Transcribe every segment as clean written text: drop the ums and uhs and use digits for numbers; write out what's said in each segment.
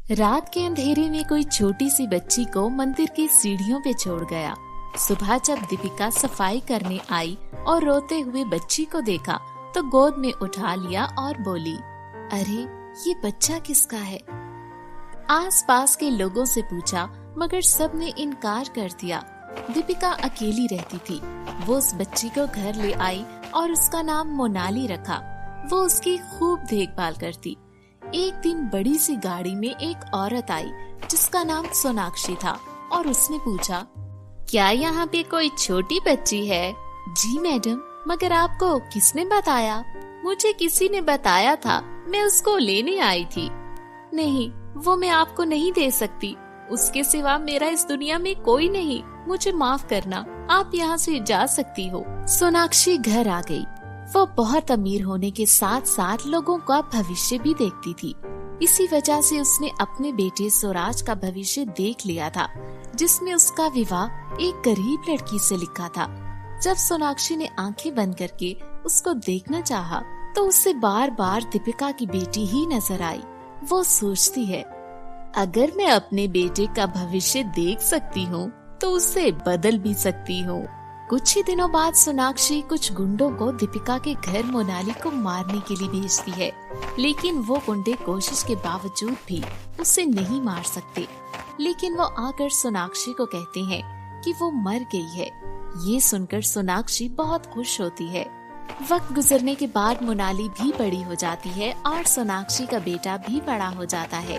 रात के अंधेरे में कोई छोटी सी बच्ची को मंदिर की सीढ़ियों पे छोड़ गया। सुबह जब दीपिका सफाई करने आई और रोते हुए बच्ची को देखा तो गोद में उठा लिया और बोली, अरे ये बच्चा किसका है? आसपास के लोगों से पूछा मगर सबने इनकार कर दिया। दीपिका अकेली रहती थी। वो उस बच्ची को घर ले आई और उसका नाम मोनाली रखा। वो उसकी खूब देखभाल करती। एक दिन बड़ी सी गाड़ी में एक औरत आई जिसका नाम सोनाक्षी था और उसने पूछा, क्या यहाँ पे कोई छोटी बच्ची है? जी मैडम, मगर आपको किसने बताया? मुझे किसी ने बताया था, मैं उसको लेने आई थी। नहीं, वो मैं आपको नहीं दे सकती। उसके सिवा मेरा इस दुनिया में कोई नहीं। मुझे माफ करना, आप यहाँ से जा सकती हो। सोनाक्षी घर आ गई। वो बहुत अमीर होने के साथ साथ लोगों का भविष्य भी देखती थी। इसी वजह से उसने अपने बेटे स्वराज का भविष्य देख लिया था, जिसमें उसका विवाह एक गरीब लड़की से लिखा था। जब सोनाक्षी ने आंखें बंद करके उसको देखना चाहा, तो उसे बार बार दीपिका की बेटी ही नजर आई। वो सोचती है, अगर मैं अपने बेटे का भविष्य देख सकती हूँ, तो उसे बदल भी सकती हूँ। कुछ ही दिनों बाद सोनाक्षी कुछ गुंडों को दीपिका के घर मोनाली को मारने के लिए भेजती है, लेकिन वो गुंडे कोशिश के बावजूद भी उसे नहीं मार सकते। लेकिन वो आकर सोनाक्षी को कहते हैं कि वो मर गई है। ये सुनकर सोनाक्षी बहुत खुश होती है। वक्त गुजरने के बाद मोनाली भी बड़ी हो जाती है और सोनाक्षी का बेटा भी बड़ा हो जाता है।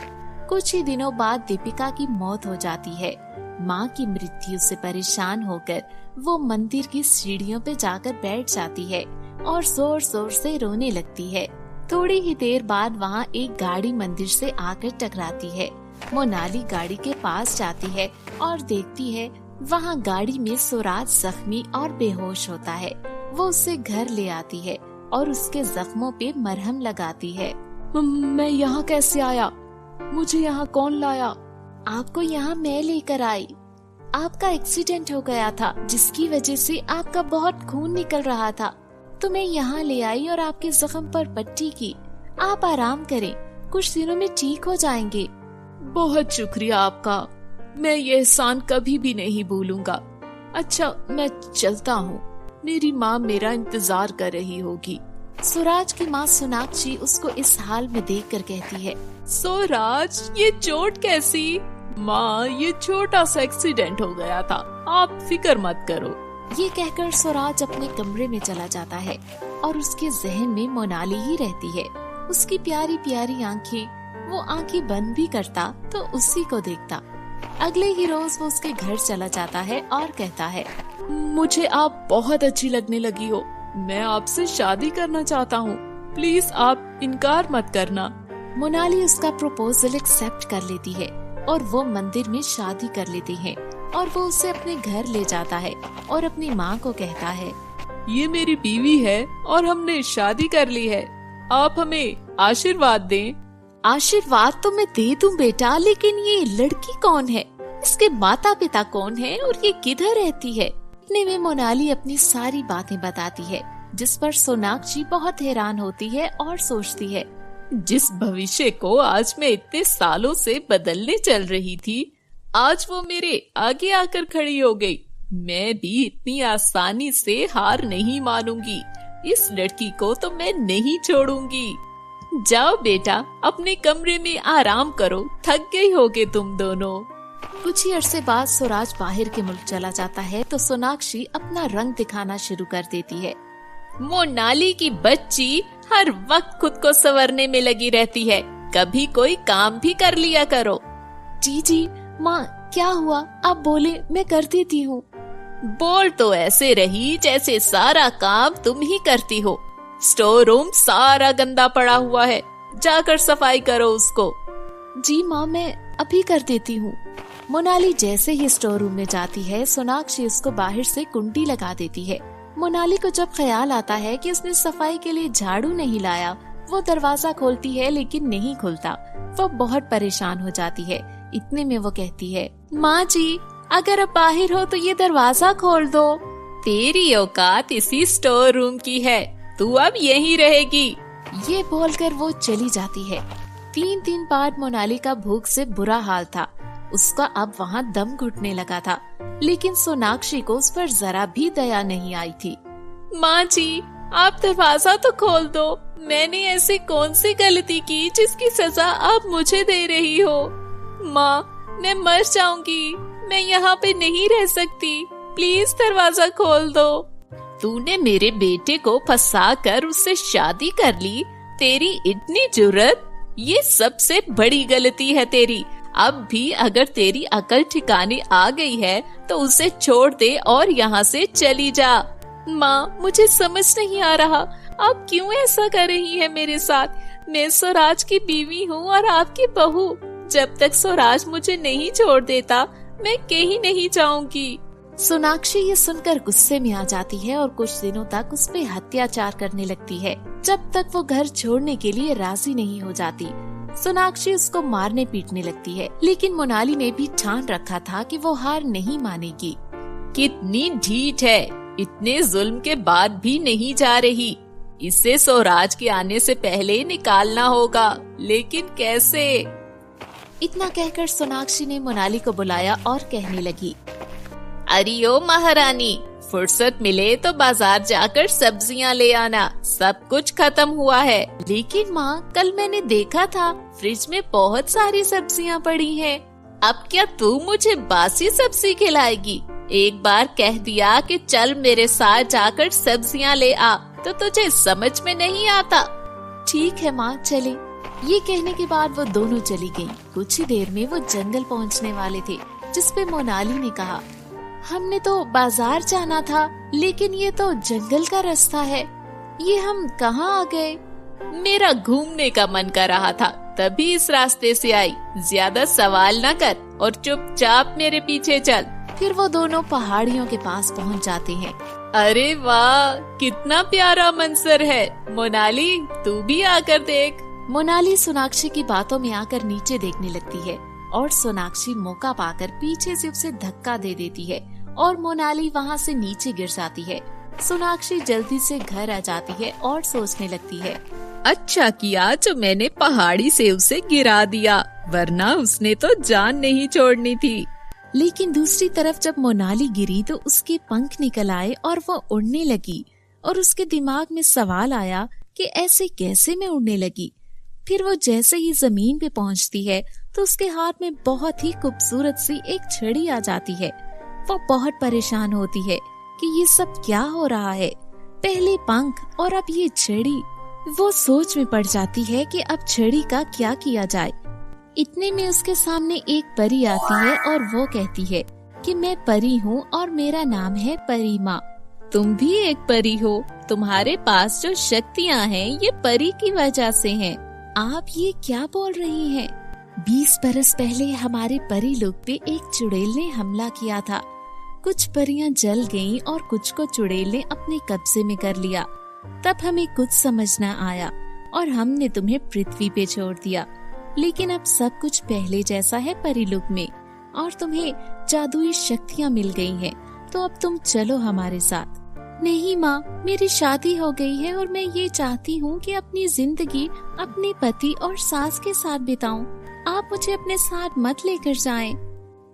कुछ ही दिनों बाद दीपिका की मौत हो जाती है। माँ की मृत्यु से परेशान होकर वो मंदिर की सीढ़ियों पे जाकर बैठ जाती है और जोर जोर से रोने लगती है। थोड़ी ही देर बाद वहाँ एक गाड़ी मंदिर से आकर टकराती है। मोनाली गाड़ी के पास जाती है और देखती है वहाँ गाड़ी में स्वराज जख्मी और बेहोश होता है। वो उसे घर ले आती है और उसके जख्मों पे मरहम लगाती है। मैं यहाँ कैसे आया? मुझे यहाँ कौन लाया? आपको यहाँ मैं लेकर आई। आपका एक्सीडेंट हो गया था, जिसकी वजह से आपका बहुत खून निकल रहा था, तो मैं यहाँ ले आई और आपके जख्म पर पट्टी की। आप आराम करें, कुछ दिनों में ठीक हो जाएंगे। बहुत शुक्रिया आपका, मैं ये एहसान कभी भी नहीं भूलूंगा। अच्छा, मैं चलता हूँ, मेरी माँ मेरा इंतजार कर रही होगी। स्वराज की माँ सोनाक्षी उसको इस हाल में देखकर कहती है, स्वराज, ये चोट कैसी? माँ, ये छोटा सा एक्सीडेंट हो गया था, आप फिक्र मत करो। ये कहकर स्वराज अपने कमरे में चला जाता है और उसके जहन में मोनाली ही रहती है। उसकी प्यारी प्यारी आंखें। वो आंखें बंद भी करता तो उसी को देखता। अगले ही रोज वो उसके घर चला जाता है और कहता है, मुझे आप बहुत अच्छी लगने लगी हो। मैं आपसे शादी करना चाहता हूँ, प्लीज आप इनकार मत करना। मोनाली उसका प्रपोजल एक्सेप्ट कर लेती है और वो मंदिर में शादी कर लेती है और वो उसे अपने घर ले जाता है और अपनी माँ को कहता है, ये मेरी बीवी है और हमने शादी कर ली है, आप हमें आशीर्वाद दें। आशीर्वाद तो मैं दे दूं बेटा, लेकिन ये लड़की कौन है? इसके माता पिता कौन है और ये किधर रहती है? इतने में मोनाली अपनी सारी बातें बताती है, जिस पर सोनाक्षी बहुत हैरान होती है और सोचती है, जिस भविष्य को आज मैं इतने सालों से बदलने चल रही थी, आज वो मेरे आगे आकर खड़ी हो गई। मैं भी इतनी आसानी से हार नहीं मानूंगी। इस लड़की को तो मैं नहीं छोड़ूंगी। जाओ बेटा, अपने कमरे में आराम करो, थक गई होगे तुम दोनों। कुछ ही अरसे बाद स्वराज बाहर के मुल्क चला जाता है तो सोनाक्षी अपना रंग दिखाना शुरू कर देती है। मोनाली की बच्ची हर वक्त खुद को संवरने में लगी रहती है, कभी कोई काम भी कर लिया करो। जी माँ, क्या हुआ? आप बोले, मैं कर देती हूँ। बोल तो ऐसे रही जैसे सारा काम तुम ही करती हो। स्टोर रूम सारा गंदा पड़ा हुआ है, जाकर सफाई करो उसको। जी माँ, मैं अभी कर देती हूँ। मोनाली जैसे ही स्टोर रूम में जाती है, सोनाक्षी उसको बाहर से कुंडी लगा देती है। मोनाली को जब ख्याल आता है कि उसने सफाई के लिए झाड़ू नहीं लाया, वो दरवाजा खोलती है लेकिन नहीं खुलता। वो बहुत परेशान हो जाती है। इतने में वो कहती है, माँ जी, अगर अब बाहर हो तो ये दरवाजा खोल दो। तेरी औकात इसी स्टोर रूम की है, तू अब यहीं रहेगी। ये बोलकर वो चली जाती है। 3 दिन बाद मोनाली का भूख से बुरा हाल था। उसका अब वहाँ दम घुटने लगा था, लेकिन सोनाक्षी को उस पर जरा भी दया नहीं आई थी। माँ जी, आप दरवाजा तो खोल दो। मैंने ऐसी कौन सी गलती की जिसकी सजा आप मुझे दे रही हो? माँ, मैं मर जाऊंगी, मैं यहाँ पे नहीं रह सकती, प्लीज दरवाजा खोल दो। तूने मेरे बेटे को फंसा कर उससे शादी कर ली, तेरी इतनी जुर्रत? ये सबसे बड़ी गलती है तेरी। अब भी अगर तेरी अकल ठिकाने आ गई है तो उसे छोड़ दे और यहाँ से चली जा। माँ, मुझे समझ नहीं आ रहा, आप क्यों ऐसा कर रही हैं मेरे साथ? मैं स्वराज की बीवी हूँ और आपकी बहू। जब तक स्वराज मुझे नहीं छोड़ देता, मैं कहीं नहीं जाऊंगी। सोनाक्षी ये सुनकर गुस्से में आ जाती है और कुछ दिनों तक उस पे अत्याचार करने लगती है, जब तक वो घर छोड़ने के लिए राजी नहीं हो जाती। सोनाक्षी उसको मारने पीटने लगती है, लेकिन मोनाली ने भी ठान रखा था कि वो हार नहीं मानेगी। कितनी ढीठ है, इतने जुल्म के बाद भी नहीं जा रही। इसे स्वराज के आने से पहले निकालना होगा, लेकिन कैसे? इतना कहकर सोनाक्षी ने मोनाली को बुलाया और कहने लगी, अरे ओ महारानी, फुर्सत मिले तो बाजार जाकर सब्जियां ले आना, सब कुछ खत्म हुआ है। लेकिन माँ, कल मैंने देखा था फ्रिज में बहुत सारी सब्जियां पड़ी हैं। अब क्या तू मुझे बासी सब्जी खिलाएगी? एक बार कह दिया कि चल मेरे साथ जाकर सब्जियां ले आ, तो तुझे समझ में नहीं आता। ठीक है माँ, चले। ये कहने के बाद वो दोनों चली गयी। कुछ ही देर में वो जंगल पहुँचने वाले थे, जिसपे मोनाली ने कहा, हमने तो बाजार जाना था, लेकिन ये तो जंगल का रास्ता है, ये हम कहाँ आ गए? मेरा घूमने का मन कर रहा था, तभी इस रास्ते से आई। ज्यादा सवाल न कर और चुपचाप मेरे पीछे चल। फिर वो दोनों पहाड़ियों के पास पहुँच जाते हैं। अरे वाह, कितना प्यारा मंजर है। मोनाली, तू भी आकर देख। मोनाली सोनाक्षी की बातों में आकर नीचे देखने लगती है और सोनाक्षी मौका पाकर पीछे से उसे धक्का दे देती है और मोनाली वहाँ से नीचे गिर जाती है। सोनाक्षी जल्दी से घर आ जाती है और सोचने लगती है, अच्छा किया जो मैंने पहाड़ी से उसे गिरा दिया, वरना उसने तो जान नहीं छोड़नी थी। लेकिन दूसरी तरफ जब मोनाली गिरी तो उसके पंख निकल आए और वो उड़ने लगी और उसके दिमाग में सवाल आया कि ऐसे कैसे मैं उड़ने लगी। फिर वो जैसे ही जमीन पे पहुंचती है तो उसके हाथ में बहुत ही खूबसूरत सी एक छड़ी आ जाती है। वो बहुत परेशान होती है कि ये सब क्या हो रहा है, पहले पंख और अब ये छड़ी। वो सोच में पड़ जाती है कि अब छड़ी का क्या किया जाए। इतने में उसके सामने एक परी आती है और वो कहती है कि मैं परी हूँ और मेरा नाम है परी माँ। तुम भी एक परी हो, तुम्हारे पास जो शक्तियाँ हैं ये परी की वजह से हैं। आप ये क्या बोल रही हैं? 20 बरस पहले हमारे परी लोग पे एक चुड़ैल ने हमला किया था। कुछ परियां जल गईं और कुछ को चुड़ैल ने अपने कब्जे में कर लिया। तब हमें कुछ समझ न आया और हमने तुम्हें पृथ्वी पे छोड़ दिया। लेकिन अब सब कुछ पहले जैसा है परीलोक में और तुम्हें जादुई शक्तियाँ मिल गई हैं, तो अब तुम चलो हमारे साथ। नहीं माँ, मेरी शादी हो गई है और मैं ये चाहती हूँ कि अपनी जिंदगी अपने पति और सास के साथ बिताऊं। आप मुझे अपने साथ मत लेकर जाएं।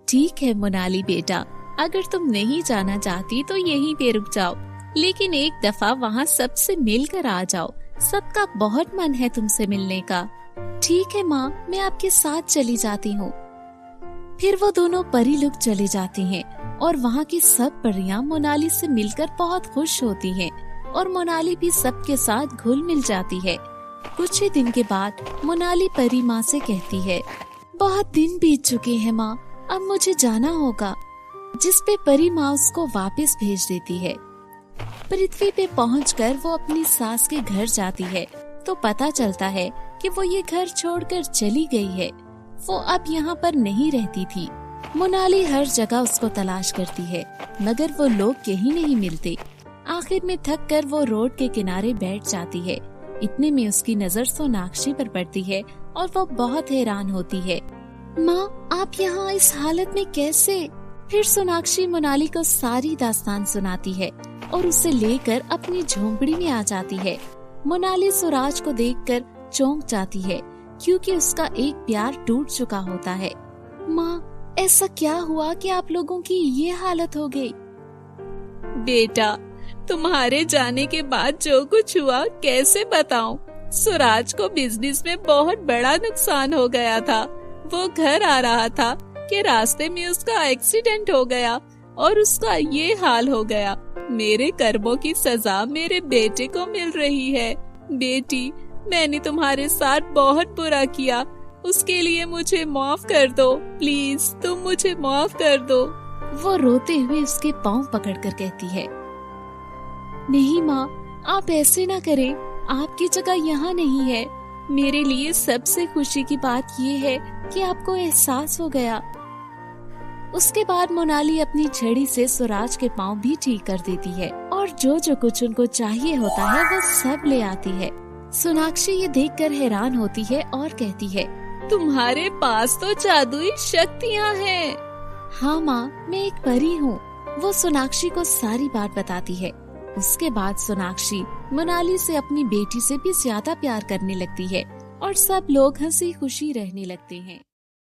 ठीक है मोनाली बेटा, अगर तुम नहीं जाना चाहती तो यहीं पे रुक जाओ, लेकिन एक दफा वहाँ सबसे मिलकर आ जाओ। सबका बहुत मन है तुमसे मिलने का। ठीक है माँ, मैं आपके साथ चली जाती हूँ। फिर वो दोनों परी लोग चले जाते हैं और वहाँ की सब परियां मोनाली से मिलकर बहुत खुश होती हैं और मोनाली भी सबके साथ घुल मिल जाती है। कुछ ही दिन के बाद मोनाली परी माँ से कहती है, बहुत दिन बीत चुके हैं माँ, अब मुझे जाना होगा। जिस पे परी माँ उसको वापस भेज देती है। पृथ्वी पे पहुंचकर वो अपनी सास के घर जाती है तो पता चलता है कि वो ये घर छोड़कर चली गई है। वो अब यहाँ पर नहीं रहती थी। मोनाली हर जगह उसको तलाश करती है, मगर वो लोग कहीं नहीं मिलते। आखिर में थक कर वो रोड के किनारे बैठ जाती है। इतने में उसकी नजर सोनाक्षी पर पड़ती है और वो बहुत हैरान होती है। माँ, आप यहाँ इस हालत में कैसे? फिर सोनाक्षी मोनाली को सारी दास्तान सुनाती है और उसे लेकर अपनी झोंपड़ी में आ जाती है। मोनाली स्वराज को देखकर चौंक जाती है क्योंकि उसका एक प्यार टूट चुका होता है। माँ, ऐसा क्या हुआ कि आप लोगों की ये हालत हो गई? बेटा, तुम्हारे जाने के बाद जो कुछ हुआ कैसे बताऊं? सुराज को बिजनेस में बहुत बड़ा नुकसान हो गया था। वो घर आ रहा था कि रास्ते में उसका एक्सीडेंट हो गया और उसका ये हाल हो गया। मेरे कर्मों की सजा मेरे बेटे को मिल रही है। बेटी, मैंने तुम्हारे साथ बहुत बुरा किया, उसके लिए मुझे माफ कर दो। प्लीज तुम मुझे माफ कर दो। वो रोते हुए उसके पांव पकड़कर कहती है, नहीं माँ, आप ऐसे ना करें, आपकी जगह यहाँ नहीं है। मेरे लिए सबसे खुशी की बात ये है कि आपको एहसास हो गया। उसके बाद मोनाली अपनी छड़ी से सुराज के पांव भी ठीक कर देती है और जो कुछ उनको चाहिए होता है वो सब ले आती है। सोनाक्षी ये देखकर हैरान होती है और कहती है, तुम्हारे पास तो जादुई शक्तियाँ हैं। हाँ माँ, मैं एक परी हूँ। वो सोनाक्षी को सारी बात बताती है। उसके बाद सोनाक्षी मोनाली से अपनी बेटी से भी ज्यादा प्यार करने लगती है और सब लोग हंसी खुशी रहने लगते हैं।